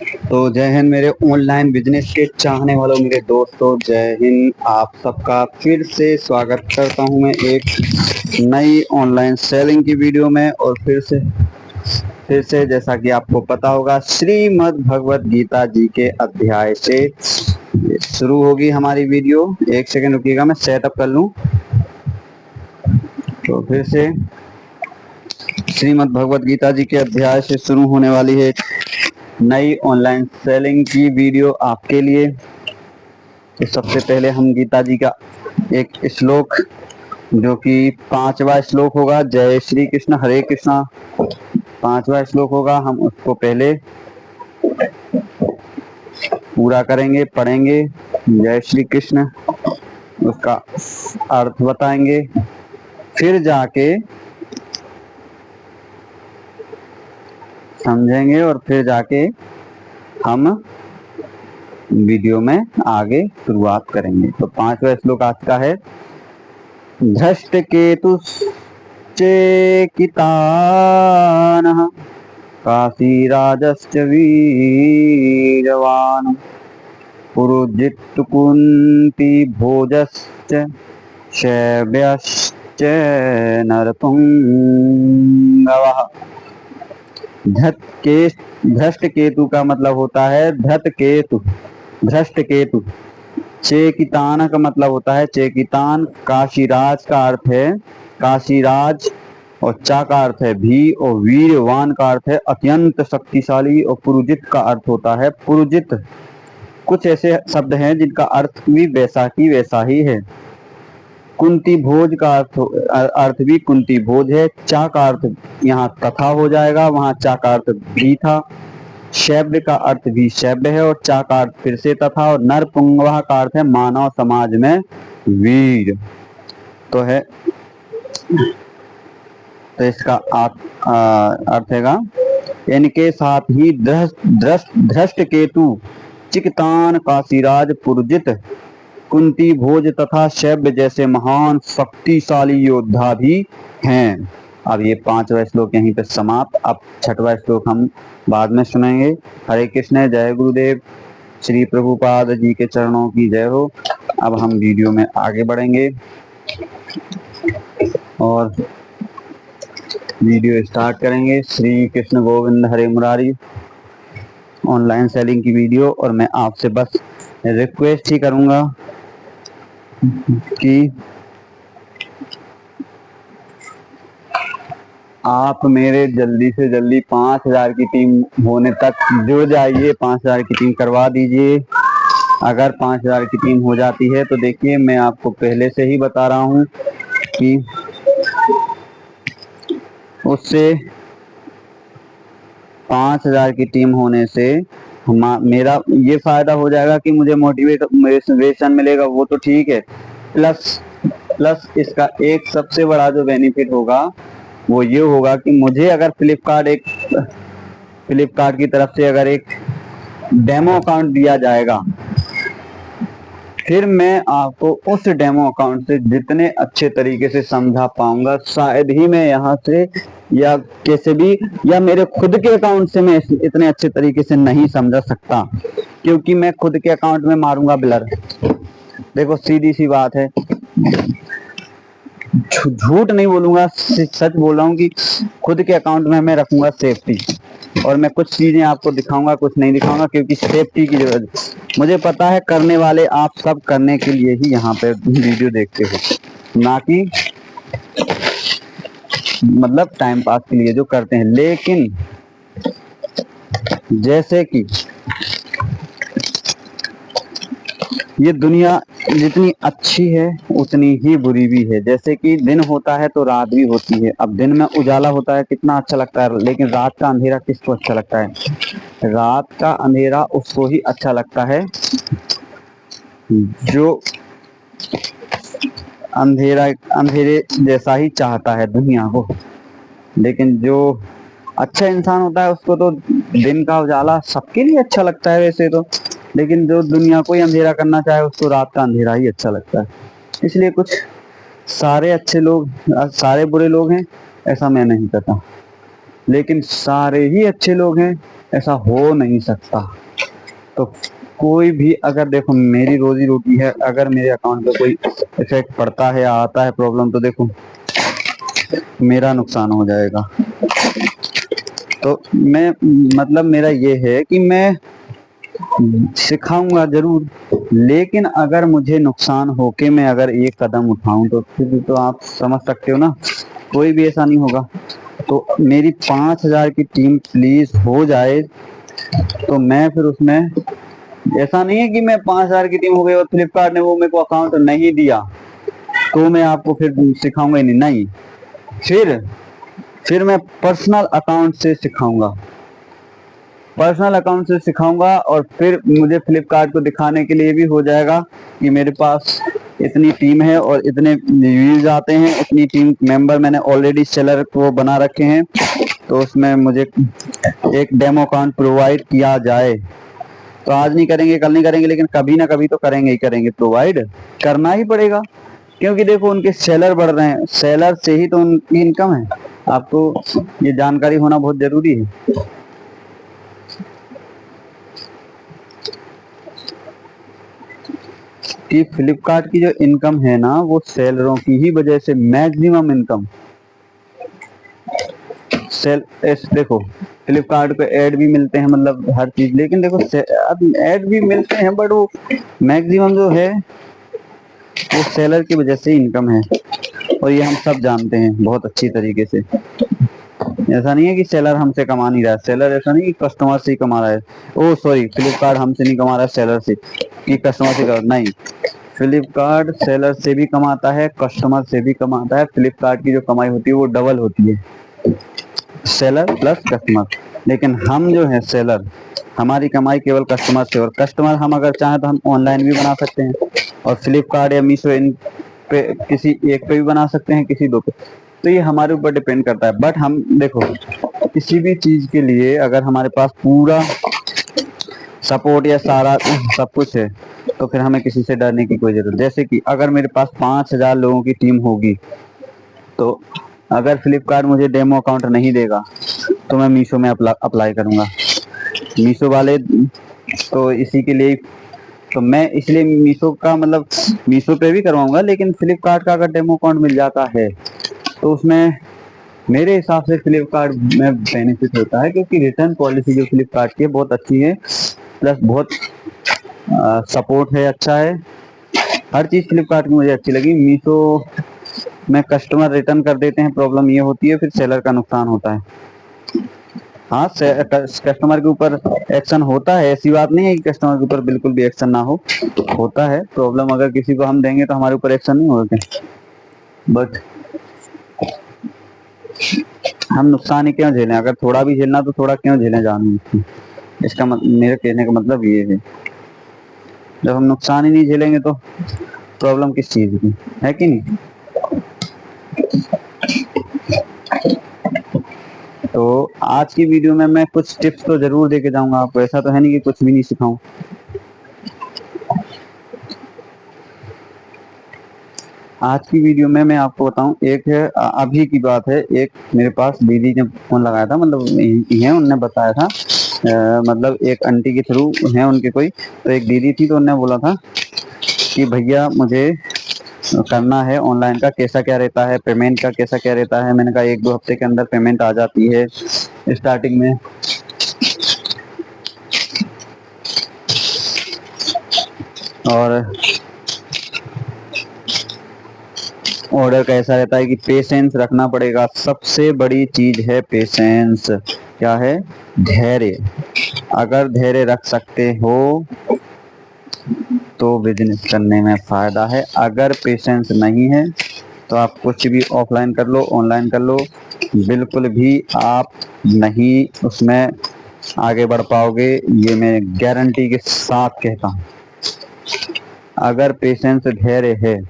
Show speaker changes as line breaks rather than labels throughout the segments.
तो जय हिंद मेरे ऑनलाइन बिजनेस के चाहने वालों, मेरे दोस्तों, जय हिंद। आप सबका फिर से स्वागत करता हूं मैं एक नई ऑनलाइन सेलिंग की वीडियो में। और फिर से जैसा कि आपको पता होगा, श्रीमद् भगवत गीता जी के अध्याय से शुरू होगी हमारी वीडियो। एक सेकंड रुकिएगा, मैं सेटअप कर लूं। तो फिर से श्रीमद् भगवत गीता जी के अध्याय से शुरू होने वाली है नई ऑनलाइन सेलिंग की वीडियो आपके लिए। तो सबसे पहले हम गीता जी का एक श्लोक, जो कि 5वां श्लोक होगा, जय श्री कृष्ण हरे कृष्णा 5वां श्लोक होगा, हम उसको पहले पूरा करेंगे, पढ़ेंगे। जय श्री कृष्ण, उसका अर्थ बताएंगे, फिर जाके समझेंगे और फिर जाके हम वीडियो में आगे शुरुआत करेंगे। तो 5वां श्लोक आज का है, धृष्ट केतु चेकितानः काशीराजश्च वीरवान् पुरुजित् कुन्ती भोजश्च शैब्यश्च नरपुंगवः। धृष्ट केतु का मतलब होता है धृत केतु, धृष्ट केतु। चेकितान का मतलब होता है चेकितान। काशीराज का अर्थ है काशीराज, और चा का अर्थ है भी, और वीरवान का अर्थ है अत्यंत शक्तिशाली, और पुरुजित का अर्थ होता है पुरुजित। कुछ ऐसे शब्द हैं जिनका अर्थ भी वैसा की वैसा ही है। कुंती भोज का अर्थ भी कुंती भोज है। चा का अर्थ यहाँ तथा हो जाएगा, वहां चा का अर्थ भी था। शैब्य का अर्थ भी शैब्य है, और चा का अर्थ फिर से तथा। और नरपुंगवा का अर्थ है मानव समाज में वीर। तो है, तो इसका अर्थ हैगा, इनके साथ ही धृष्ट केतु चिकतान काशीराज पुरजित कुंती भोज तथा शैब्य जैसे महान शक्तिशाली योद्धा भी हैं। अब ये 5वां श्लोक यहीं पे समाप्त। अब 6वां श्लोक हम बाद में सुनेंगे। हरे कृष्ण, जय गुरुदेव, श्री प्रभुपाद जी के चरणों की जय हो। अब हम वीडियो में आगे बढ़ेंगे और वीडियो स्टार्ट करेंगे। श्री कृष्ण गोविंद हरे मुरारी, ऑनलाइन सेलिंग की वीडियो। और मैं आपसे बस रिक्वेस्ट ही करूंगा कि आप मेरे जल्दी से जल्दी 5000 की टीम होने तक जुड़ जाइए, 5000 की टीम करवा दीजिए। अगर 5000 की टीम हो जाती है तो देखिए, मैं आपको पहले से ही बता रहा हूँ कि उससे 5000 की टीम होने से मेरा ये फायदा हो जाएगा कि मुझे मोटिवेशन मिलेगा, वो तो ठीक है। प्लस इसका एक सबसे बड़ा जो बेनिफिट होगा वो ये होगा कि मुझे अगर फ्लिपकार्ट की तरफ से अगर एक डेमो अकाउंट दिया जाएगा, फिर मैं आपको उस डेमो अकाउंट से जितने अच्छे तरीके से समझा पाऊंगा, शायद ही मैं यहाँ से या कैसे भी, या मेरे खुद के अकाउंट से मैं इतने अच्छे तरीके से नहीं समझा सकता, क्योंकि मैं खुद के अकाउंट में मारूंगा ब्लर। देखो, सीधी सी बात है, झूठ नहीं बोलूंगा, सच बोल रहा हूँ कि खुद के अकाउंट में मैं रखूंगा सेफ्टी। और मैं कुछ चीजें आपको दिखाऊंगा, कुछ नहीं दिखाऊंगा, क्योंकि सेफ्टी की जरूरत मुझे पता है। करने वाले आप सब करने के लिए ही यहाँ पे वीडियो देखते हो, ना कि मतलब टाइम पास के लिए जो करते हैं। लेकिन जैसे कि ये दुनिया जितनी अच्छी है उतनी ही बुरी भी है। जैसे कि दिन होता है तो रात भी होती है। अब दिन में उजाला होता है, कितना अच्छा लगता है, लेकिन रात का अंधेरा किसको अच्छा लगता है? रात का अंधेरा उसको ही अच्छा लगता है जो अंधेरे जैसा ही चाहता है दुनिया को। लेकिन जो अच्छा इंसान होता है उसको तो दिन का उजाला सबके लिए अच्छा लगता है वैसे तो, लेकिन जो दुनिया को ही अंधेरा करना चाहे उसको रात का अंधेरा ही अच्छा लगता है। इसलिए कुछ सारे अच्छे लोग सारे बुरे लोग हैं ऐसा मैं नहीं कहता, लेकिन सारे ही अच्छे लोग हैं ऐसा हो नहीं सकता। तो कोई भी अगर देखो मेरी रोजी रोटी है, अगर मेरे अकाउंट पे कोई इफेक्ट पड़ता है या आता है प्रॉब्लम, तो देखो मेरा नुकसान हो जाएगा। तो मैं मतलब मेरा ये है कि मैं सिखाऊंगा जरूर, लेकिन अगर मुझे नुकसान हो के मैं अगर एक कदम उठाऊं तो फिर तो आप समझ सकते हो ना, कोई भी ऐसा नहीं होगा। तो मेरी 5,000 की टीम प्लीज हो जाए, तो मैं फिर उसमें, ऐसा नहीं है कि मैं 5,000 की टीम हो गई और फ्लिपकार्ट ने वो मेरे को अकाउंट नहीं दिया तो मैं आपको फिर सिखाऊंगा ही नहीं, नहीं। फिर मैं पर्सनल अकाउंट से सिखाऊंगा, पर्सनल अकाउंट से सिखाऊंगा, और फिर मुझे फ्लिपकार्ट को दिखाने के लिए भी हो जाएगा कि मेरे पास इतनी टीम है और इतने व्यूज आते हैं, इतनी टीम मेंबर मैंने ऑलरेडी सेलर को बना रखे हैं, तो उसमें मुझे एक डेमो अकाउंट प्रोवाइड किया जाए। तो आज नहीं करेंगे, कल नहीं करेंगे, लेकिन कभी ना कभी तो करेंगे ही करेंगे, प्रोवाइड करना ही पड़ेगा। क्योंकि देखो उनके सेलर बढ़ रहे हैं, सेलर से ही तो उनकी इनकम है। आपको ये जानकारी होना बहुत जरूरी है। कि फ्लिपकार्ट की जो इनकम है ना, वो सेलरों की ही वजह से, मैक्सिमम इनकम सेल। देखो फ्लिपकार्ट पे ऐड भी मिलते हैं, मतलब हर चीज, लेकिन देखो अब ऐड भी मिलते हैं, बट वो मैक्सिमम जो है वो सेलर की वजह से इनकम है, और ये हम सब जानते हैं बहुत अच्छी तरीके से। ऐसा नहीं है कि सेलर हमसे कमा नहीं रहा है, सेलर ऐसा नहीं कि कस्टमर से ही कमा रहा है, ओ सॉरी, फ्लिपकार्ट हमसे नहीं कमा रहा है सेलर से, कि कस्टमर से नहीं, फ्लिपकार्ट सेलर से भी कमाता है, कस्टमर से भी कमाता है। फ्लिपकार्ट की जो कमाई होती है वो डबल होती है, सेलर प्लस कस्टमर। लेकिन हम जो है सेलर, हमारी कमाई केवल कस्टमर से, और कस्टमर हम अगर चाहें तो हम ऑनलाइन भी बना सकते हैं, और फ्लिपकार्ट या मीशो इन पे किसी एक पे भी बना सकते हैं, किसी दो पे। तो ये हमारे ऊपर डिपेंड करता है। बट हम देखो किसी भी चीज के लिए अगर हमारे पास पूरा सपोर्ट या सारा सब कुछ है, तो फिर हमें किसी से डरने की कोई जरूरत। जैसे कि अगर मेरे पास 5,000 लोगों की टीम होगी, तो अगर फ्लिपकार्ट मुझे डेमो अकाउंट नहीं देगा तो मैं मीशो में अप्लाई करूंगा। मीशो वाले तो इसी के लिए, तो मैं इसलिए मीशो का मतलब मीशो पे भी करवाऊंगा, लेकिन फ्लिपकार्ट का अगर डेमो अकाउंट मिल जाता है तो उसमें मेरे हिसाब से फ्लिपकार्ट में बेनिफिट होता है, क्योंकि रिटर्न पॉलिसी जो फ्लिपकार्ट की है बहुत अच्छी है, प्लस बहुत सपोर्ट है, अच्छा है, हर चीज फ्लिपकार्ट की मुझे अच्छी लगी। मीशो में कस्टमर रिटर्न कर देते हैं, प्रॉब्लम ये होती है, फिर सेलर का नुकसान होता है। हाँ, कस्टमर के ऊपर एक्शन होता है, ऐसी बात नहीं है कि कस्टमर के ऊपर बिल्कुल भी एक्शन ना हो, होता है प्रॉब्लम। अगर किसी को हम देंगे तो हमारे ऊपर एक्शन नहीं होगा क्या? बट हम नुकसान ही क्यों झेलें? अगर थोड़ा भी झेलना तो थोड़ा क्यों झेलें जानबूझ के? इसका मेरे कहने का मतलब ये है, जब हम नुकसान ही नहीं झेलेंगे तो प्रॉब्लम किस चीज की है, कि नहीं? तो आज की वीडियो में मैं कुछ टिप्स तो जरूर देके जाऊंगा आपको, ऐसा तो है नहीं कि कुछ भी नहीं सिखाऊं। आज की वीडियो में मैं आपको बताऊं, एक है अभी की बात है, एक मेरे पास दीदी ने फोन लगाया था, मतलब है उनने बताया था, मतलब एक आंटी के थ्रू है उनके कोई, तो एक दीदी थी, तो उन्होंने बोला था कि भैया मुझे करना है ऑनलाइन का, कैसा क्या रहता है, पेमेंट का कैसा क्या रहता है। मैंने कहा 1-2 हफ्ते के अंदर पेमेंट आ जाती है स्टार्टिंग में, और ऑर्डर कैसा रहता है कि पेशेंस रखना पड़ेगा, सबसे बड़ी चीज है पेशेंस। क्या है? धैर्य। अगर धैर्य रख सकते हो तो बिजनेस करने में फायदा है, अगर पेशेंस नहीं है तो आप कुछ भी ऑफलाइन कर लो, ऑनलाइन कर लो, बिल्कुल भी आप नहीं उसमें आगे बढ़ पाओगे, ये मैं गारंटी के साथ कहता हूँ। अगर पेशेंस धैर्य है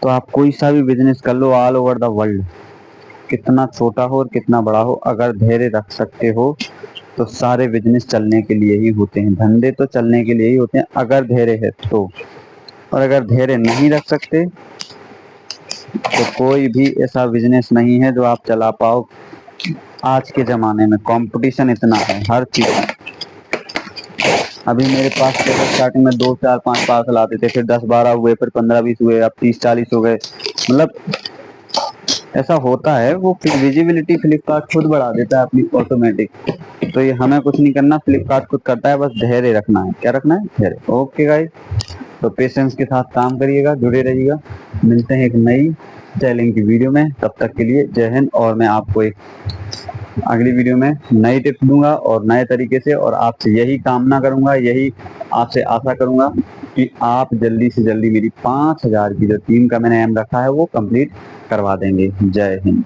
तो आप कोई सा भी बिजनेस कर लो ऑल ओवर द वर्ल्ड, कितना छोटा हो और कितना बड़ा हो, अगर धैर्य रख सकते हो तो सारे बिजनेस चलने के लिए ही होते हैं, धंधे तो चलने के लिए ही होते हैं अगर धैर्य है तो। और अगर धैर्य नहीं रख सकते तो कोई भी ऐसा बिजनेस नहीं है जो आप चला पाओ आज के ज़माने में कंपटीशन इतना है हर चीज़ में। अभी मेरे पास स्टार्टिंग में 2 4 5 पार्सल आते थे, फिर 10 12 हुए, फिर 15 20 हुए, अब 30 40 हो गए। मतलब ऐसा होता है, वो विजिबिलिटी फ्लिपकार्ट खुद बढ़ा देता है अपनी ऑटोमेटिक। तो ये हमें कुछ नहीं करना, फ्लिपकार्ट खुद करता है, बस धैर्य रखना है। क्या रखना है? धैर्य। ओके गाइस, तो पेशेंस के साथ काम करिएगा, जुड़े रहिएगा। मिलते हैं एक नई चैलेंज की वीडियो में, तब तक के लिए जय हिंद। और मैं आपको एक अगली वीडियो में नई टिप्स दूंगा और नए तरीके से, और आपसे यही कामना करूंगा, यही आपसे आशा करूंगा कि आप जल्दी से जल्दी मेरी 5000 की जो टीम का मैंने एम रखा है वो कंप्लीट करवा देंगे। जय हिंद।